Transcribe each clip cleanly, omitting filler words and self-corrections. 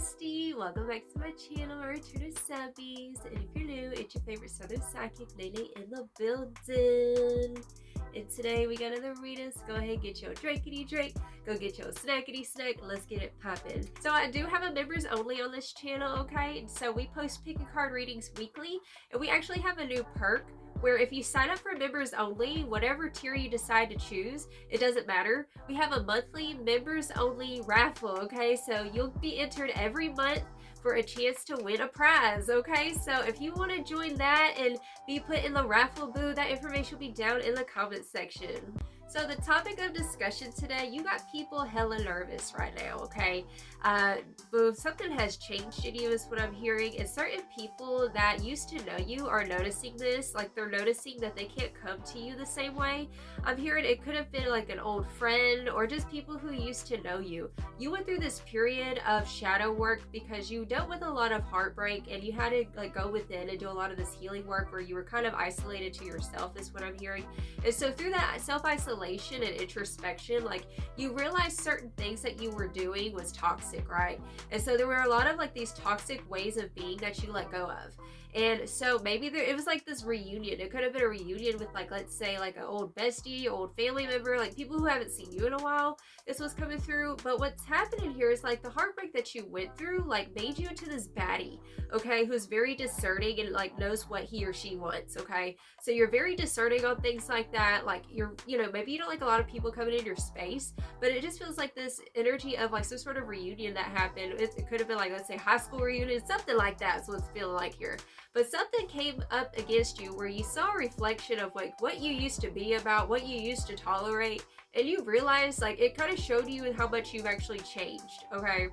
bestie, welcome back to my channel, my return of subbies, and if you're new, it's your favorite Southern Psychic, Nene, in the building. And today we got another reading, so go ahead, get your drinkity drink, go get your snackity snack, let's get it poppin'. So I do have a members only on this channel, okay? So we post pick a card readings weekly, and we actually have a new perk where if you sign up for members only, whatever tier you decide to choose, it doesn't matter. We have a monthly members only raffle, okay? So you'll be entered every month for a chance to win a prize, okay? So if you want to join that and be put in the raffle booth, that information will be down in the comment section. So the topic of discussion today, you got people hella nervous right now, okay? Something has changed in you is what I'm hearing, and certain people that used to know you are noticing this, like they're noticing that they can't come to you the same way. I'm hearing it could have been like an old friend or just people who used to know you. You went through this period of shadow work because you dealt with a lot of heartbreak and you had to like go within and do a lot of this healing work where you were kind of isolated to yourself is what I'm hearing. And so through that self-isolation and introspection, like you realized certain things that you were doing was toxic, right? And so there were a lot of like these toxic ways of being that you let go of. And so maybe it was like this reunion. It could have been a reunion with like, let's say like an old bestie, old family member, like people who haven't seen you in a while. This was coming through. But what's happening here is like the heartbreak that you went through like made you into this baddie, okay, who's very discerning and like knows what he or she wants, okay? So you're very discerning on things like that. Like you're, maybe you don't like a lot of people coming in your space, but it just feels like this energy of like some sort of reunion that happened. It could have been like, let's say high school reunion, something like that. So it's feeling like here. But something came up against you where you saw a reflection of like what you used to be about, what you used to tolerate, and you realized like it kind of showed you how much you've actually changed, okay?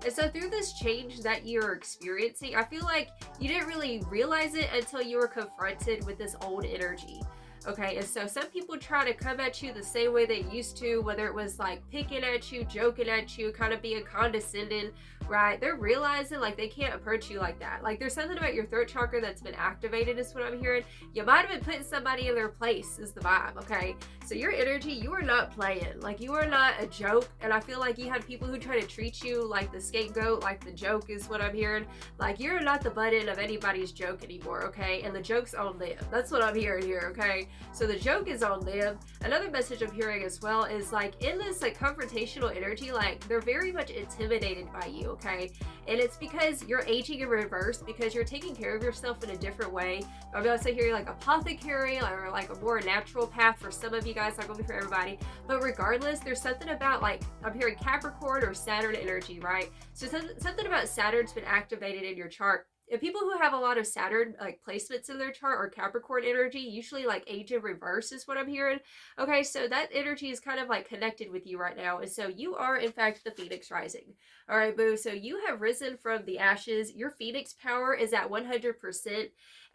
And so through this change that you're experiencing, I feel like you didn't really realize it until you were confronted with this old energy. Okay, and so some people try to come at you the same way they used to, whether it was like picking at you, joking at you, kind of being condescending, right? They're realizing like they can't approach you like that. Like there's something about your throat chakra that's been activated is what I'm hearing. You might have been putting somebody in their place is the vibe, okay? So your energy, you are not playing. Like you are not a joke. And I feel like you had people who try to treat you like the scapegoat, like the joke is what I'm hearing. Like you're not the butt end of anybody's joke anymore, okay? And the joke's on them. That's what I'm hearing here, okay? So the joke is on them. Another message I'm hearing as well is like in this like confrontational energy, like they're very much intimidated by you, okay? And it's because you're aging in reverse, because you're taking care of yourself in a different way. I'm also hearing like apothecary or like a more natural path for some of you guys, not gonna be for everybody. But regardless, there's something about like, I'm hearing Capricorn or Saturn energy, right? So something about Saturn's been activated in your chart. And people who have a lot of Saturn like placements in their chart or Capricorn energy usually like age in reverse is what I'm hearing. Okay, so that energy is kind of like connected with you right now. And so you are in fact the Phoenix rising. All right, boo. So you have risen from the ashes. Your Phoenix power is at 100%.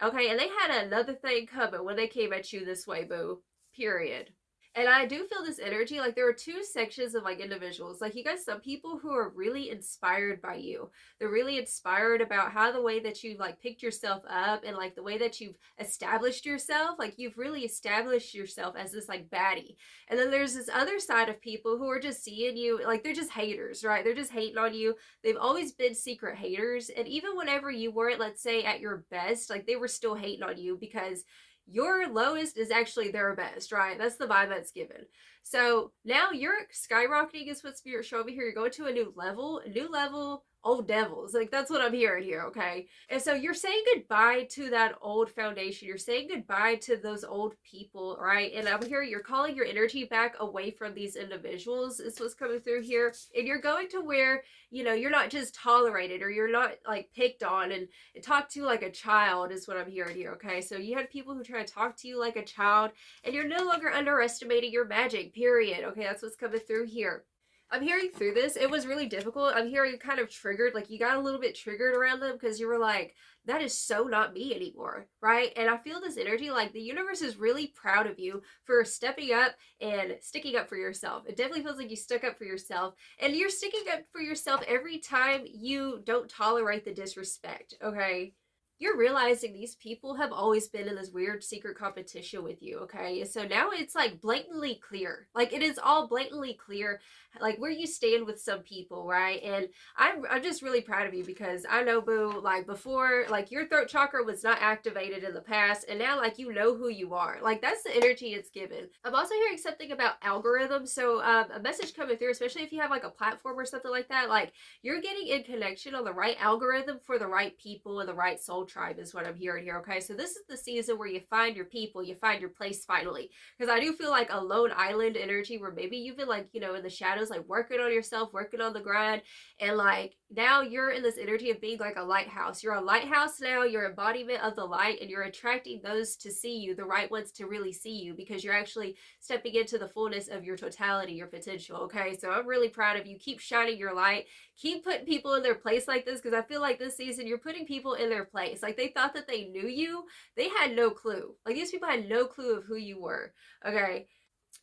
Okay, and they had another thing coming when they came at you this way, boo. Period. And I do feel this energy, like there are two sections of like individuals. Like you got some people who are really inspired by you. They're really inspired about how the way that you've like picked yourself up and like the way that you've established yourself. Like you've really established yourself as this like baddie. And then there's this other side of people who are just seeing you, like they're just haters, right? They're just hating on you. They've always been secret haters. And even whenever you weren't, let's say, at your best, like they were still hating on you because your lowest is actually their best, right? That's the vibe that's given. So now you're skyrocketing is what Spirit showed me here. You're going to a new level, old devils. Like that's what I'm hearing here, okay? And so you're saying goodbye to that old foundation. You're saying goodbye to those old people, right? And I'm here, you're calling your energy back away from these individuals is what's coming through here. And you're going to where, you're not just tolerated or you're not like picked on and talked to like a child is what I'm hearing here, okay? So you had people who try to talk to you like a child and you're no longer underestimating your magic, period. Okay, that's what's coming through here. I'm hearing through this, it was really difficult. I'm hearing kind of triggered, like you got a little bit triggered around them because you were like, that is so not me anymore, right? And I feel this energy, like the universe is really proud of you for stepping up and sticking up for yourself. It definitely feels like you stuck up for yourself, and you're sticking up for yourself every time you don't tolerate the disrespect, okay? you're realizing these people have always been in this weird secret competition with you, okay? So now it's like blatantly clear. Like it is all blatantly clear, like where you stand with some people, right? And I'm just really proud of you because I know, boo, like before, like your throat chakra was not activated in the past, and now like you know who you are. Like that's the energy it's given. I'm also hearing something about algorithms. So a message coming through, especially if you have like a platform or something like that, like you're getting in connection on the right algorithm for the right people and the right soul tribe is what I'm hearing here. Okay, so this is the season where you find your people, you find your place finally. Because I do feel like a lone island energy where maybe you've been like, you know, in the shadows, like working on yourself, working on the grind, and like now you're in this energy of being like a lighthouse. You're a lighthouse now, you're embodiment of the light, and you're attracting those to see you, the right ones to really see you, because you're actually stepping into the fullness of your totality, your potential. Okay, so I'm really proud of you. Keep shining your light, keep putting people in their place like this, because I feel like this season you're putting people in their place. Like they thought that they knew you, they had no clue. Like these people had no clue of who you were. Okay,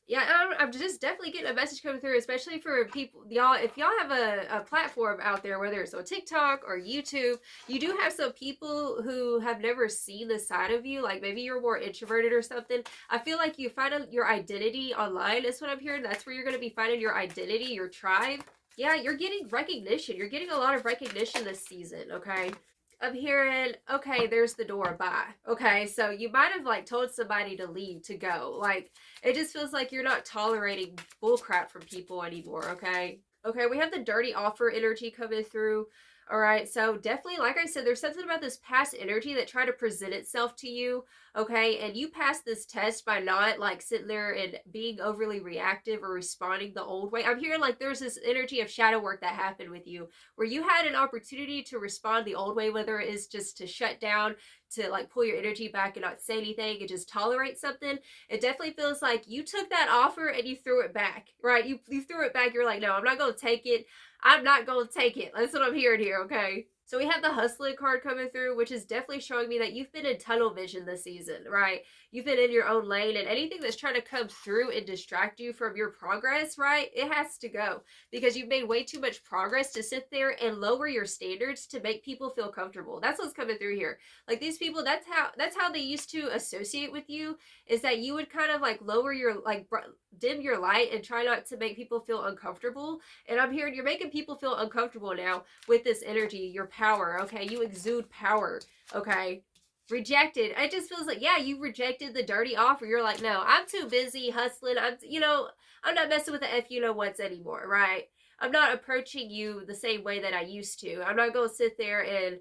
yeah, I'm just definitely getting a message coming through, especially for people, y'all. If y'all have a platform out there, whether it's on TikTok or YouTube, you do have some people who have never seen the side of you. Like maybe you're more introverted or something. I feel like you find your identity online. Is what I'm hearing. That's where you're going to be finding your identity, your tribe. Yeah, you're getting recognition. You're getting a lot of recognition this season. Okay. I'm hearing, okay, there's the door, bye. Okay, so you might have like told somebody to leave, to go. Like, it just feels like you're not tolerating bullcrap from people anymore, okay? Okay, we have the dirty offer energy coming through. All right, so definitely, like I said, there's something about this past energy that tried to present itself to you, okay? And you passed this test by not like sitting there and being overly reactive or responding the old way. I'm hearing like there's this energy of shadow work that happened with you where you had an opportunity to respond the old way, whether it is just to shut down, to like pull your energy back and not say anything and just tolerate something. It definitely feels like you took that offer and you threw it back, right? You threw it back. You're like, no, I'm not going to take it. I'm not going to take it. That's what I'm hearing here, okay? So we have the hustling card coming through, which is definitely showing me that you've been in tunnel vision this season, right? You've been in your own lane, and anything that's trying to come through and distract you from your progress, right? It has to go, because you've made way too much progress to sit there and lower your standards to make people feel comfortable. That's what's coming through here. Like these people, that's how they used to associate with you, is that you would kind of like lower your, like dim your light and try not to make people feel uncomfortable. And I'm hearing you're making people feel uncomfortable now with this energy, your power, okay? You exude power, okay? Rejected. It just feels like, yeah, you rejected the dirty offer. You're like, no, I'm too busy hustling. I'm not messing with the F you know what's anymore, right? I'm not approaching you the same way that I used to. I'm not going to sit there and,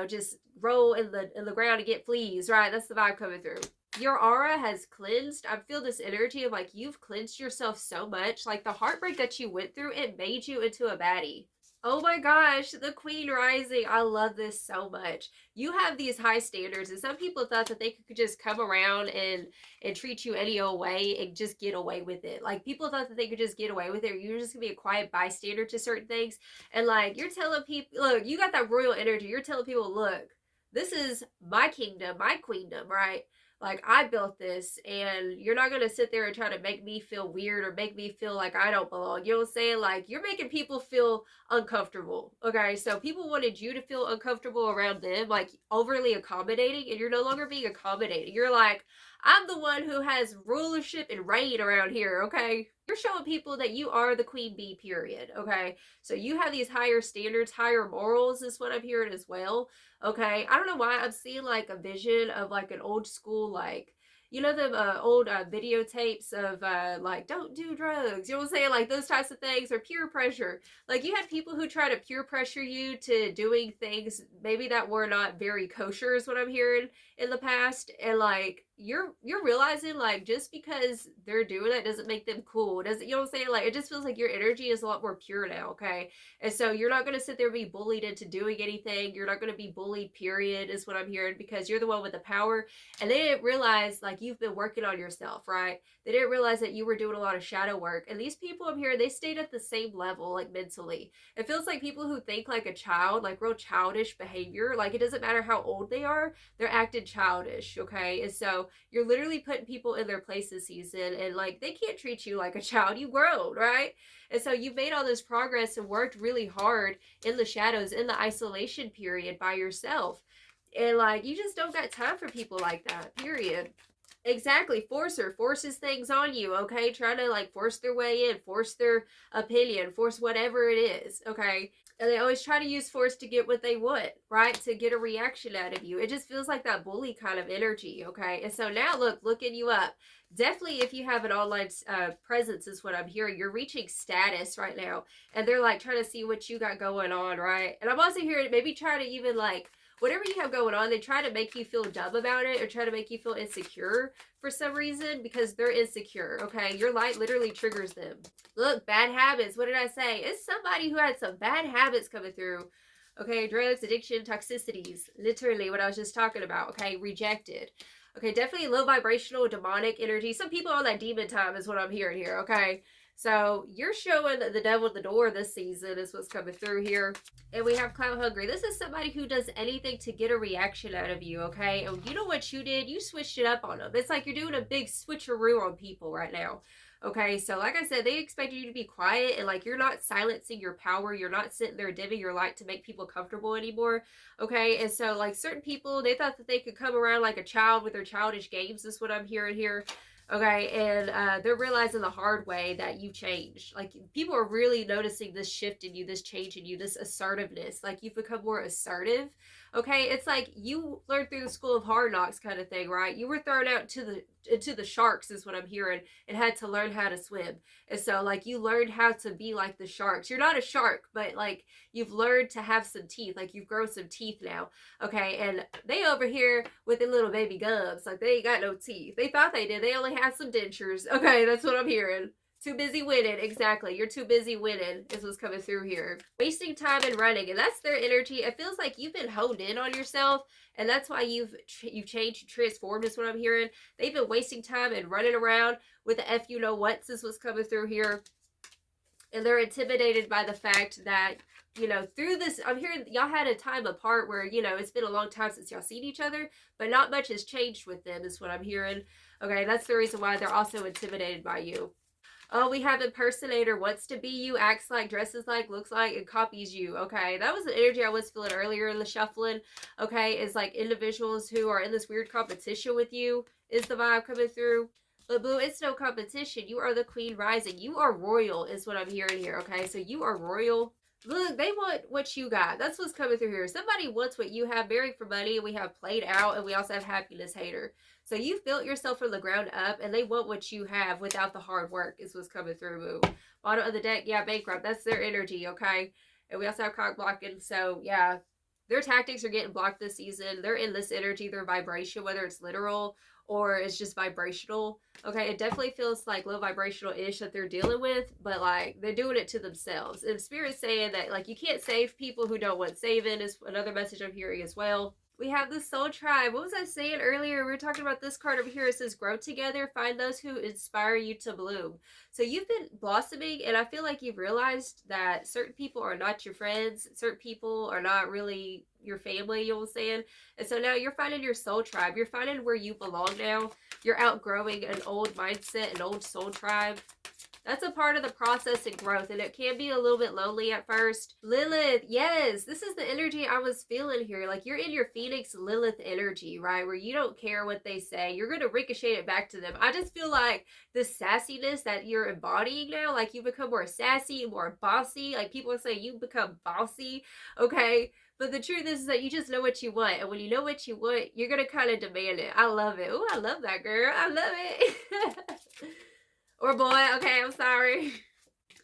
just roll in the ground and get fleas, right? That's the vibe coming through. Your aura has cleansed. I feel this energy of like you've cleansed yourself so much. Like the heartbreak that you went through, it made you into a baddie. Oh my gosh, the Queen Rising. I love this so much. You have these high standards, and some people thought that they could just come around and treat you any old way and just get away with it. Like people thought that they could just get away with it. You're just gonna be a quiet bystander to certain things. And like you're telling people, look, you got that royal energy. You're telling people, look, this is my kingdom, my queendom, right? Like I built this, and you're not gonna sit there and try to make me feel weird or make me feel like I don't belong. You know what I'm saying? Like you're making people feel uncomfortable. Okay, so people wanted you to feel uncomfortable around them, like overly accommodating, and you're no longer being accommodating. You're like, I'm the one who has rulership and reign around here, okay? You're showing people that you are the queen bee, period, okay? So you have these higher standards, higher morals is what I'm hearing as well, okay? I don't know why I'm seeing like a vision of like an old school, like, the old videotapes of like, don't do drugs, you know what I'm saying? Like those types of things, or peer pressure. Like you had people who try to peer pressure you to doing things maybe that were not very kosher is what I'm hearing in the past. And like you're realizing like just because they're doing that doesn't make them cool. It doesn't, you know what I'm saying? Like it just feels like your energy is a lot more pure now, okay? And so you're not going to sit there and be bullied into doing anything. You're not going to be bullied, period, is what I'm hearing, because you're the one with the power. And they didn't realize like you've been working on yourself, right? They didn't realize that you were doing a lot of shadow work. And these people I'm here, they stayed at the same level, like mentally. It feels like people who think like a child, like real childish behavior, like it doesn't matter how old they are, they're acting childish, okay? And so you're literally putting people in their place this season, and like they can't treat you like a child. You grown, right? And so you've made all this progress and worked really hard in the shadows, in the isolation period by yourself. And like, you just don't got time for people like that, period. Exactly. Forcer forces things on you, okay? Trying to like force their way in, force their opinion, force whatever it is, okay? And they always try to use force to get what they want, right? To get a reaction out of you. It just feels like that bully kind of energy, okay? And so now, look, looking you up. Definitely, if you have an online presence, is what I'm hearing. You're reaching status right now, and they're like trying to see what you got going on, right? And I'm also hearing maybe try to even like whatever you have going on, they try to make you feel dumb about it or try to make you feel insecure for some reason because they're insecure, okay? Your light literally triggers them. Look, bad habits. What did I say? It's somebody who had some bad habits coming through. Okay, drugs, addiction, toxicities. Literally what I was just talking about. Okay, rejected. Okay, definitely low vibrational, demonic energy. Some people on that demon time is what I'm hearing here, okay? So you're showing the devil the door this season is what's coming through here. And we have clout hungry. This is somebody who does anything to get a reaction out of you, okay? And you know what you did? You switched it up on them. It's like you're doing a big switcheroo on people right now. Okay, so like I said, they expect you to be quiet and like you're not silencing your power. You're not sitting there dimming your light to make people comfortable anymore. Okay, and so like certain people, they thought that they could come around like a child with their childish games, is what I'm hearing here. Okay, and they're realizing the hard way that you changed. Like people are really noticing this shift in you, this change in you, this assertiveness. Like you've become more assertive. Okay, it's like you learned through the school of hard knocks kind of thing, right? You were thrown out into the sharks is what I'm hearing, and had to learn how to swim. And so like you learned how to be like the sharks. You're not a shark, but like you've learned to have some teeth. Like you've grown some teeth now. Okay, and they over here with their little baby gums, like they ain't got no teeth. They thought they did. They only had some dentures. Okay, that's what I'm hearing. Too busy winning. Exactly. You're too busy winning is what's coming through here. Wasting time and running. And that's their energy. It feels like you've been honed in on yourself. And that's why you've changed, transformed is what I'm hearing. They've been wasting time and running around with the F you know what's is what's coming through here. And they're intimidated by the fact that, you know, through this, I'm hearing y'all had a time apart where, you know, it's been a long time since y'all seen each other, but not much has changed with them is what I'm hearing. Okay, that's the reason why they're also intimidated by you. Oh, we have impersonator, wants to be you, acts like, dresses like, looks like, and copies you. Okay, that was the energy I was feeling earlier in the shuffling. Okay, is like individuals who are in this weird competition with you is the vibe coming through. But Blue, it's no competition. You are the queen rising. You are royal is what I'm hearing here, okay? So you are royal. Look, they want what you got. That's what's coming through here. Somebody wants what you have. Married for money, and we have played out, and we also have happiness hater. So you've built yourself from the ground up, and they want what you have without the hard work is what's coming through, Boo. Bottom of the deck, yeah, bankrupt. That's their energy, okay? And we also have cock blocking. So, yeah, their tactics are getting blocked this season. They're in this energy, their vibration, whether it's literal or it's just vibrational. Okay, it definitely feels like low vibrational ish that they're dealing with, but like they're doing it to themselves. And Spirit's saying that like you can't save people who don't want saving is another message I'm hearing as well. We have the soul tribe. What was I saying earlier? We were talking about this card over here. It says grow together, find those who inspire you to bloom. So you've been blossoming, and I feel like you've realized that certain people are not your friends, certain people are not really your family, you'll saying. And so now you're finding your soul tribe. You're finding where you belong now. You're outgrowing an old mindset, an old soul tribe. That's a part of the process and growth, and it can be a little bit lonely at first. Lilith, yes, this is the energy I was feeling here. Like you're in your Phoenix Lilith energy, right? Where you don't care what they say. You're going to ricochet it back to them. I just feel like the sassiness that you're embodying now, like you become more sassy, more bossy. Like people are saying you become bossy, okay? But the truth is that you just know what you want. And when you know what you want, you're going to kind of demand it. I love it. Oh, I love that, girl. I love it. Or boy, okay, I'm sorry.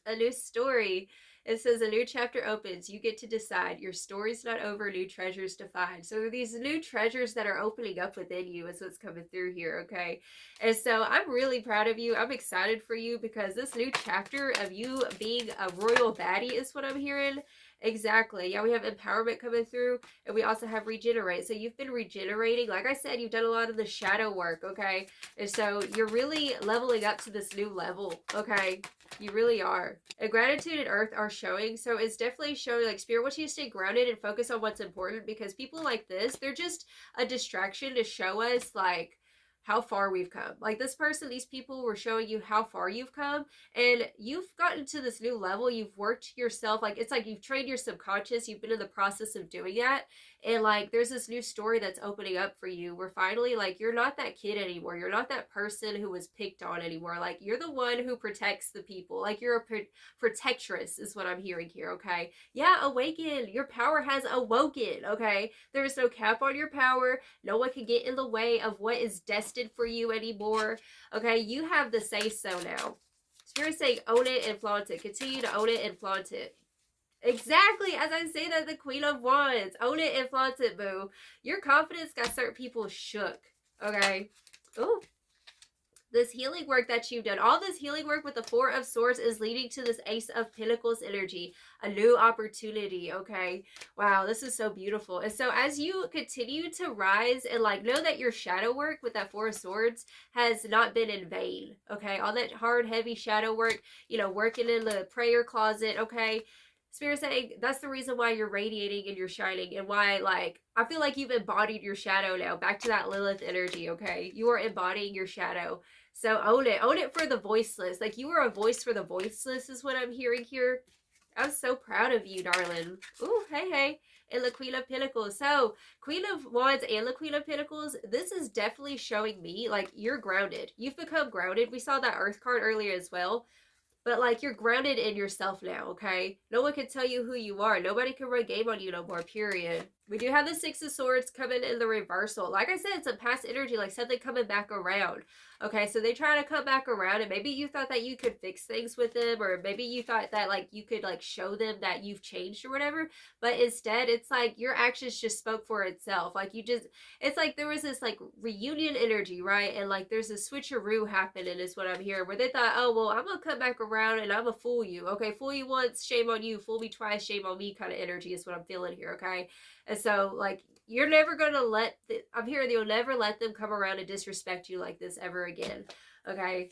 A new story. It says a new chapter opens. You get to decide. Your story's not over. New treasures to find. So these new treasures that are opening up within you is what's coming through here, okay? And so I'm really proud of you. I'm excited for you because this new chapter of you being a royal baddie is what I'm hearing. Exactly. Yeah, we have empowerment coming through, and we also have regenerate. So you've been regenerating. Like I said, you've done a lot of the shadow work, okay? And so you're really leveling up to this new level, okay? You really are. And gratitude and earth are showing. So it's definitely showing like Spirit wants you to stay grounded and focus on what's important, because people like this, they're just a distraction to show us like how far we've come. Like this person, these people were showing you how far you've come, and you've gotten to this new level. You've worked yourself, like it's like you've trained your subconscious. You've been in the process of doing that, and like there's this new story that's opening up for you where finally, like, you're not that kid anymore. You're not that person who was picked on anymore. Like you're the one who protects the people. Like you're a protectress is what I'm hearing here. Okay, yeah, awaken. Your power has awoken. Okay, there is no cap on your power. No one can get in the way of what is destined for you anymore. Okay, you have the say so now. Spirit saying own it and flaunt it. Continue to own it and flaunt it. Exactly, as I say that, the Queen of Wands. Own it and flaunt it, boo. Your confidence got certain people shook. Okay. Ooh. This healing work that you've done, all this healing work with the Four of Swords is leading to this Ace of Pentacles energy, a new opportunity. Okay, wow, this is so beautiful. And so as you continue to rise and like know that your shadow work with that Four of Swords has not been in vain. Okay, all that hard, heavy shadow work, you know, working in the prayer closet. Okay, Spirit saying that's the reason why you're radiating and you're shining, and why, like, I feel like you've embodied your shadow now. Back to that Lilith energy. Okay, you are embodying your shadow. So own it. Own it for the voiceless. Like you are a voice for the voiceless is what I'm hearing here. I'm so proud of you, darling. Ooh, hey, hey. And the Queen of Pentacles. So, Queen of Wands and the Queen of Pentacles, this is definitely showing me, like, you're grounded. You've become grounded. We saw that Earth card earlier as well. But, like, you're grounded in yourself now, okay? No one can tell you who you are. Nobody can run game on you no more, period. We do have the Six of Swords coming in the reversal. Like I said, it's a past energy, like something coming back around. Okay, so they try to come back around, and maybe you thought that you could fix things with them, or maybe you thought that, like, you could, like, show them that you've changed or whatever. But instead, it's like your actions just spoke for itself. Like, you just, it's like there was this, like, reunion energy, right? And, like, there's a switcheroo happening is what I'm hearing, where they thought, oh, well, I'm gonna come back around and I'm gonna fool you. Okay, fool you once, shame on you. Fool me twice, shame on me kind of energy is what I'm feeling here, okay? And so, like, you're never going to let, I'm hearing you'll never let them come around and disrespect you like this ever again. Okay?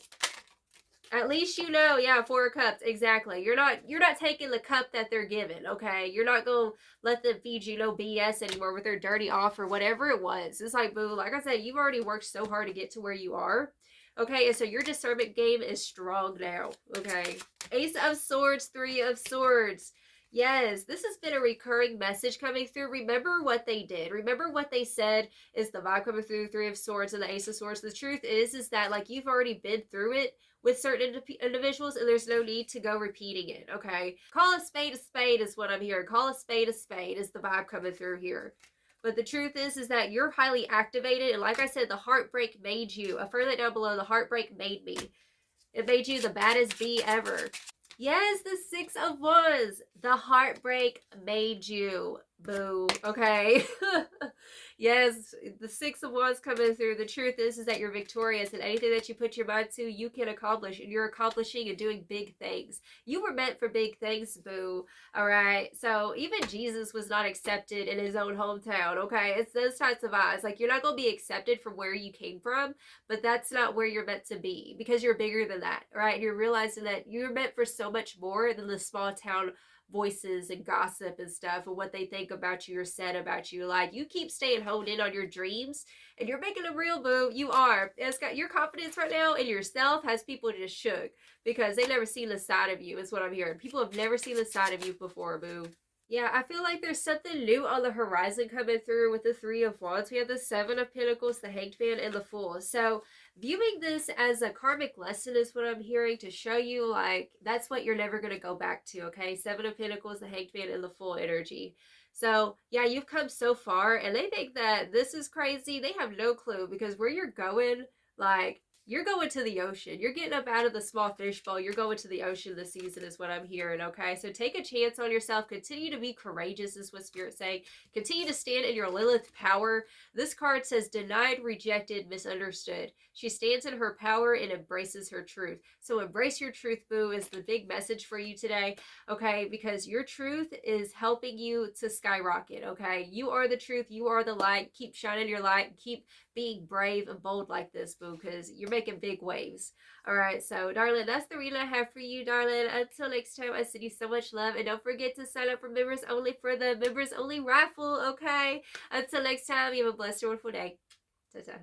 At least you know, yeah, Four of Cups, exactly. You're not taking the cup that they're given, okay? You're not going to let them feed you no BS anymore with their dirty offer, whatever it was. It's like, boo, like I said, you've already worked so hard to get to where you are. Okay, and so your discernment game is strong now, okay? Ace of Swords, Three of Swords. Yes, this has been a recurring message coming through. Remember what they did. Remember what they said is the vibe coming through, Three of Swords and the Ace of Swords. The truth is that, like, you've already been through it with certain individuals, and there's no need to go repeating it, okay? Call a spade is what I'm hearing. Call a spade is the vibe coming through here. But the truth is that you're highly activated, and like I said, the heartbreak made you. Affirm that down below. The heartbreak made me. It made you the baddest bee ever. Yes, the Six of Wands. The heartbreak made you. Boo. Okay. Yes, the Six of Wands coming through. The truth is that you're victorious, and anything that you put your mind to, you can accomplish, and you're accomplishing and doing big things. You were meant for big things, boo. All right. So even Jesus was not accepted in his own hometown. Okay. It's those types of eyes. Like, you're not going to be accepted from where you came from, but that's not where you're meant to be, because you're bigger than that. Right. And you're realizing that you're meant for so much more than the small town voices and gossip and stuff and what they think about you or said about you. Like, you keep staying honed in on your dreams and you're making them real, boo. You are. It's got your confidence right now in yourself has people just shook because they never seen the side of you is what I'm hearing. People have never seen the side of you before, boo. Yeah, I feel like there's something new on the horizon coming through with the Three of Wands. We have the Seven of Pentacles, the Hanged Man, and the Fool. So viewing this as a karmic lesson is what I'm hearing, to show you, like, that's what you're never going to go back to, okay? Seven of Pentacles, the Hanged Man, and the Fool energy. So, yeah, you've come so far, and they think that this is crazy. They have no clue, because where you're going, like, you're going to the ocean. You're getting up out of the small fishbowl. You're going to the ocean this season is what I'm hearing, okay? So take a chance on yourself. Continue to be courageous is what Spirit's saying. Continue to stand in your Lilith power. This card says denied, rejected, misunderstood. She stands in her power and embraces her truth. So embrace your truth, boo, is the big message for you today, okay? Because your truth is helping you to skyrocket, okay? You are the truth. You are the light. Keep shining your light. Keep being brave and bold like this, boo, because you're making big waves. All right, so darling, that's the reading I have for you, darling. Until next time, I send you so much love, and don't forget to sign up for members only for the members only raffle, okay? Until next time, you have a blessed and wonderful day. Ta-ta.